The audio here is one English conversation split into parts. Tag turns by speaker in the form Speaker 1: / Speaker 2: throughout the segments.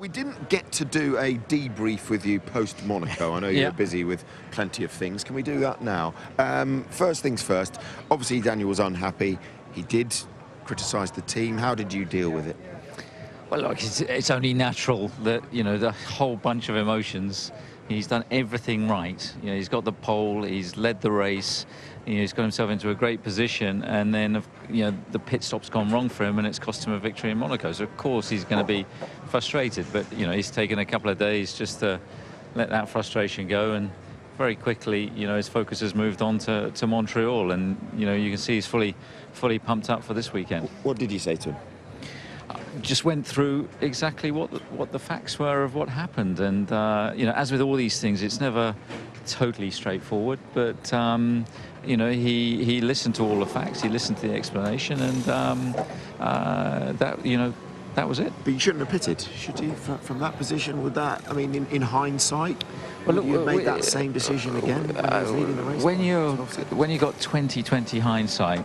Speaker 1: We didn't get to do a debrief with you post-Monaco. I know you're busy with plenty of things. Can we do that now? First things first, obviously Daniel was unhappy. He did criticise the team. How did you deal with it?
Speaker 2: Well, look, it's only natural that, the whole bunch of emotions. He's done everything right. He's got the pole, he's led the race, he's got himself into a great position, and then, the pit stop's gone wrong for him and it's cost him a victory in Monaco. So, of course, he's going to be frustrated. But, he's taken a couple of days just to let that frustration go, and very quickly, his focus has moved on to Montreal, and, you can see he's fully pumped up for this weekend.
Speaker 1: What did you say to him?
Speaker 2: Just went through exactly what the facts were of what happened, and as with all these things, it's never totally straightforward, but he listened to all the facts, he listened to the explanation, and that was it.
Speaker 1: But you shouldn't have pitted, should you? From that position, would that, I mean, in hindsight, well, look, you made that same decision again when he was leading the race?
Speaker 2: When you got 20/20 hindsight,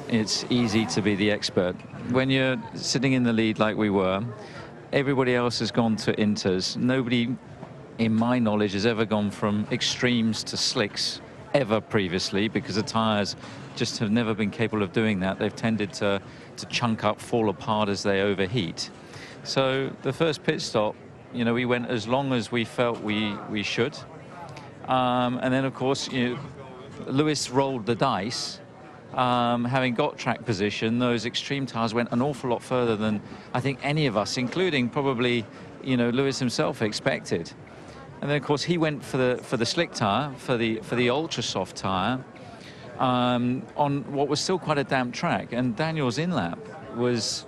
Speaker 2: it's easy to be the expert. When you're sitting in the lead like we were, everybody else has gone to inters. Nobody, in my knowledge, has ever gone from extremes to slicks ever previously, because the tyres just have never been capable of doing that. They've tended to chunk up, fall apart as they overheat. So the first pit stop, we went as long as we felt we should. And then, of course, Lewis rolled the dice. Having got track position, those extreme tyres went an awful lot further than I think any of us, including probably, Lewis himself, expected. And then, of course, he went for the slick tyre, for the ultra soft tyre, on what was still quite a damp track. And Daniel's in-lap was,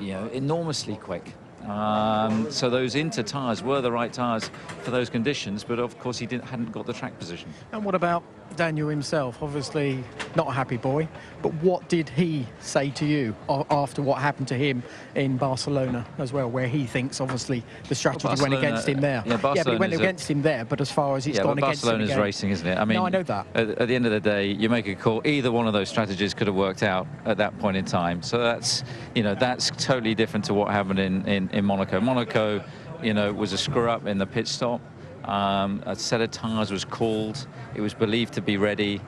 Speaker 2: enormously quick. So those inter tyres were the right tyres for those conditions, but of course he hadn't got the track position.
Speaker 3: And what about Daniel himself? Obviously not a happy boy, but what did he say to you after what happened to him in Barcelona as well, where he thinks obviously the strategy went against him there?
Speaker 2: Yeah,
Speaker 3: but it went against him there, but as far as it's gone against him again.
Speaker 2: Barcelona's racing, isn't it? I mean,
Speaker 3: no, I know that.
Speaker 2: At the end of the day, you make a call. Either one of those strategies could have worked out at that point in time. So that's totally different to what happened in Monaco. Monaco, was a screw-up in the pit stop. A set of tyres was called. It was believed to be ready.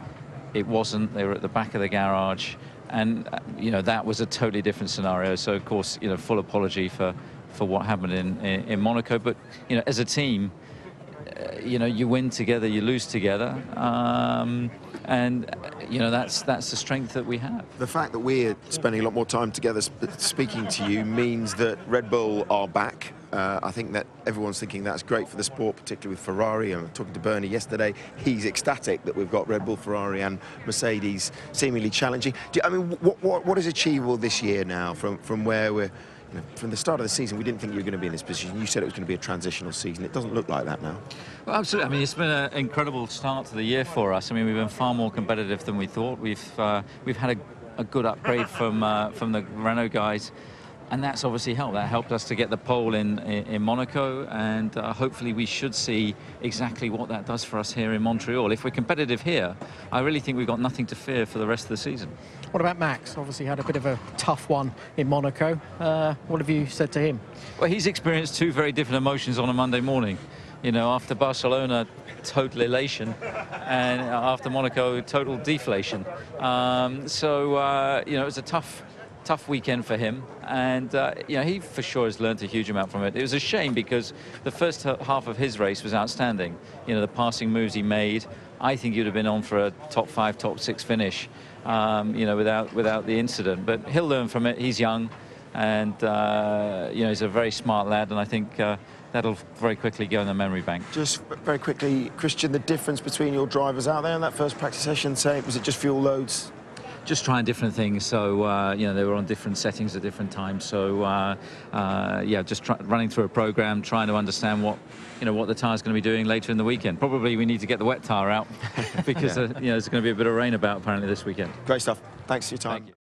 Speaker 2: It wasn't. They were at the back of the garage. And, that was a totally different scenario. So, of course, full apology for what happened in Monaco. But, as a team, you win together, you lose together. And that's the strength that we have.
Speaker 1: The fact that we're spending a lot more time together speaking to you means that Red Bull are back. I think that everyone's thinking that's great for the sport, particularly with Ferrari. I'm talking to Bernie yesterday. He's ecstatic that we've got Red Bull, Ferrari and Mercedes seemingly challenging. What is achievable this year now from where we're... from the start of the season, we didn't think you were going to be in this position. You said it was going to be a transitional season. It doesn't look like that now.
Speaker 2: Well, absolutely. I mean, it's been an incredible start to the year for us. I mean, we've been far more competitive than we thought. We've had a good upgrade from the Renault guys, and that's obviously helped. That helped us to get the pole in Monaco, and hopefully we should see exactly what that does for us here in Montreal. If we're competitive here, I really think we've got nothing to fear for the rest of the season.
Speaker 3: What about Max? Obviously had a bit of a tough one in Monaco. What have you said to him?
Speaker 2: Well, he's experienced two very different emotions on a Monday morning. After Barcelona, total elation, and after Monaco, total deflation. It was a tough weekend for him, and he for sure has learned a huge amount from it. It was a shame because the first half of his race was outstanding. The passing moves he made, I think he'd have been on for a top 5, top 6 finish, without the incident. But he'll learn from it. He's young, and he's a very smart lad, and I think that'll very quickly go in the memory bank.
Speaker 1: Just very quickly, Christian, the difference between your drivers out there in that first practice session, was it just fuel loads?
Speaker 2: Just trying different things, so they were on different settings at different times. So just running through a program, trying to understand what the tyre's going to be doing later in the weekend. Probably we need to get the wet tyre out because there's going to be a bit of rain about apparently this weekend.
Speaker 1: Great stuff. Thanks for your time.
Speaker 2: Thank you.